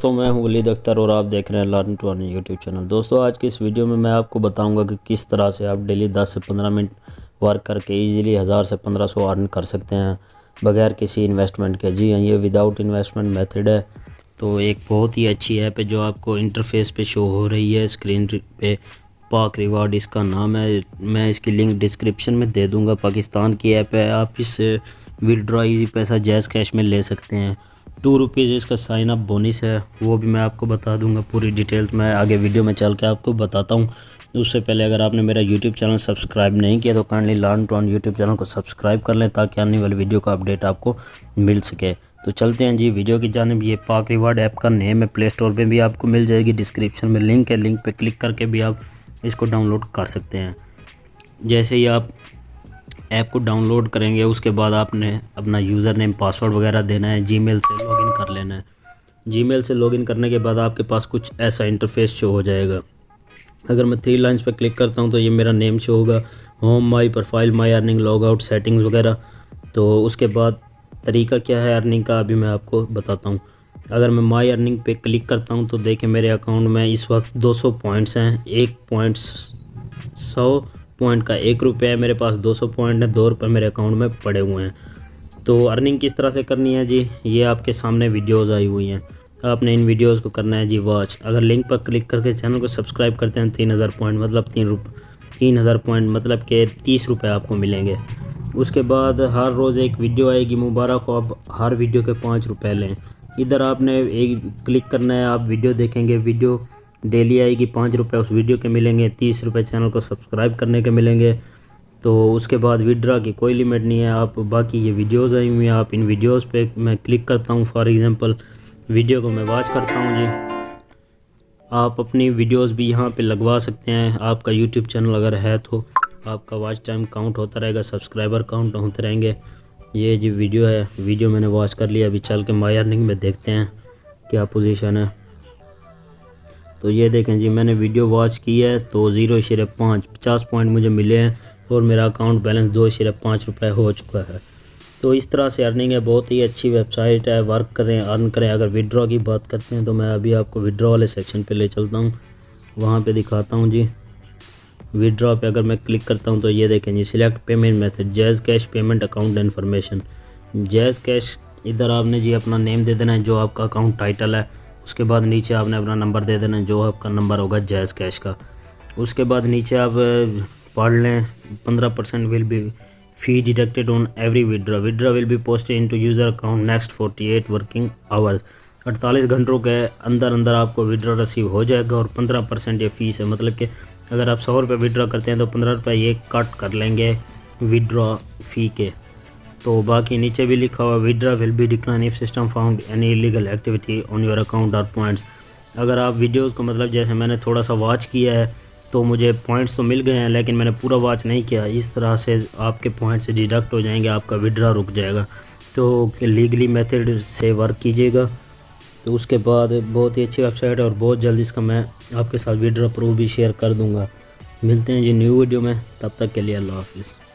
दोस्तों मैं हूं वलीद अख्तर और आप देख रहे हैं learn to earn YouTube channel. दोस्तों आज की इस वीडियो में मैं आपको बताऊंगा कि किस तरह से आप डेली 10 से 15 मिनट वर्क करके इजीली 1000 से 1500 अर्न कर सकते हैं बगैर किसी इन्वेस्टमेंट के। जी हाँ, ये विदाउट इन्वेस्टमेंट मेथड है। तो एक बहुत ही अच्छी ऐप है जो आपको इंटरफेस पे शो हो रही है स्क्रीन पे। पाक रिवार्ड इसका नाम है। मैं इसकी लिंक डिस्क्रिप्शन में दे दूँगा। पाकिस्तान की ऐप है। आप इससे विड्रॉ ईजी पैसा जैज़ कैश में ले सकते हैं। 2 रुपीज़ इसका साइन अप बोनस है, वो भी मैं आपको बता दूंगा। पूरी डिटेल्स मैं आगे वीडियो में चल के आपको बताता हूं। उससे पहले अगर आपने मेरा यूट्यूब चैनल सब्सक्राइब नहीं किया तो kindly learn to earn YouTube channel को सब्सक्राइब कर लें ताकि आने वाली वीडियो का अपडेट आपको मिल सके। तो चलते हैं जी वीडियो की जानिब। ये पाक रिवार्ड ऐप का नेम है। प्ले स्टोर पर भी आपको मिल जाएगी। डिस्क्रिप्शन में लिंक है, लिंक पर क्लिक करके भी आप इसको डाउनलोड कर सकते हैं। जैसे ही आप ऐप को डाउनलोड करेंगे उसके बाद आपने अपना यूज़र नेम पासवर्ड वगैरह देना है। जीमेल से लॉगिन कर लेना है। जीमेल से लॉगिन करने के बाद आपके पास कुछ ऐसा इंटरफेस शो हो जाएगा। अगर मैं 3 लाइन्स पर क्लिक करता हूं तो ये मेरा नेम शो होगा, home, my profile, my earning, log out, settings वगैरह। तो उसके बाद तरीका क्या है अर्निंग का अभी मैं आपको बताता हूँ। अगर मैं माई अर्निंग पे क्लिक करता हूँ तो देखें मेरे अकाउंट में इस वक्त 200 पॉइंट्स हैं। 100 पॉइंट का 1 रुपये है। मेरे पास 200 पॉइंट है, 2 रुपये मेरे अकाउंट में पड़े हुए हैं। तो अर्निंग किस तरह से करनी है जी, ये आपके सामने वीडियोस आई हुई हैं। आपने इन वीडियोस को करना है जी वॉच। अगर लिंक पर क्लिक करके चैनल को सब्सक्राइब करते हैं 3000 पॉइंट मतलब 3000 पॉइंट मतलब कि 30 रुपये आपको मिलेंगे। उसके बाद हर रोज़ एक वीडियो आएगी मुबारक हो। अब हर वीडियो के 5 रुपये लें। इधर आपने एक क्लिक करना है, आप वीडियो देखेंगे। वीडियो डेली आएगी, 5 रुपये उस वीडियो के मिलेंगे, 30 रुपये चैनल को सब्सक्राइब करने के मिलेंगे। तो उसके बाद विड्रॉ की कोई लिमिट नहीं है। आप बाकी ये वीडियोस आई हुई हैं, आप इन वीडियोस पे मैं क्लिक करता हूँ। फॉर एग्जांपल वीडियो को मैं वॉच करता हूँ जी। आप अपनी वीडियोस भी यहाँ पे लगवा सकते हैं। आपका यूट्यूब चैनल अगर है तो आपका वॉच टाइम काउंट होता रहेगा, सब्सक्राइबर काउंट होते रहेंगे। ये जी वीडियो है, वीडियो मैंने वॉच कर लिया। अभी चल के माई अर्निंग में देखते हैं क्या पोजीशन है। तो ये देखें जी, मैंने वीडियो वॉच की है तो 0.5 50 पॉइंट मुझे मिले हैं और मेरा अकाउंट बैलेंस 2.5 रुपये हो चुका है। तो इस तरह से अर्निंग है। बहुत ही अच्छी वेबसाइट है। वर्क करें, अर्न करें। अगर विड्रॉ की बात करते हैं तो मैं अभी आपको विड्रॉ वाले सेक्शन पे ले चलता हूँ, वहाँ पे दिखाता हूँ जी। विड्रॉ पे अगर मैं क्लिक करता हूँ तो ये देखें जी, select payment method, JazzCash, payment account information. JazzCash इधर आपने जी अपना नेम दे देना है जो आपका अकाउंट टाइटल है। उसके बाद नीचे आपने अपना नंबर दे देना है जो आपका नंबर होगा जैज़ कैश का। उसके बाद नीचे आप पढ़ लें 15% will be fee deducted on every withdraw. Withdraw will be posted into user account next 48 working hours. 48 घंटों के अंदर अंदर आपको विड्रॉ रिसीव हो जाएगा और 15% ये फ़ीस है। मतलब कि अगर आप 100 रुपये विड्रॉ करते हैं तो 15 रुपये ये कट कर लेंगे विड्रॉ फ़ी के। तो बाकी नीचे भी लिखा हुआ withdraw will be decline if system found any illegal activity on your account और पॉइंट्स। अगर आप वीडियोस को मतलब जैसे मैंने थोड़ा सा वॉच किया है तो मुझे पॉइंट्स तो मिल गए हैं लेकिन मैंने पूरा वॉच नहीं किया। इस तरह से आपके पॉइंट्स से डिडक्ट हो जाएंगे, आपका विड्रॉ रुक जाएगा। तो लीगली मेथड से वर्क कीजिएगा। तो उसके बाद बहुत ही अच्छी वेबसाइट है और बहुत जल्दी इसका मैं आपके साथ विड्रॉ प्रूफ भी शेयर कर दूँगा। मिलते हैं जी न्यू वीडियो में, तब तक के लिए अल्लाह हाफिज़।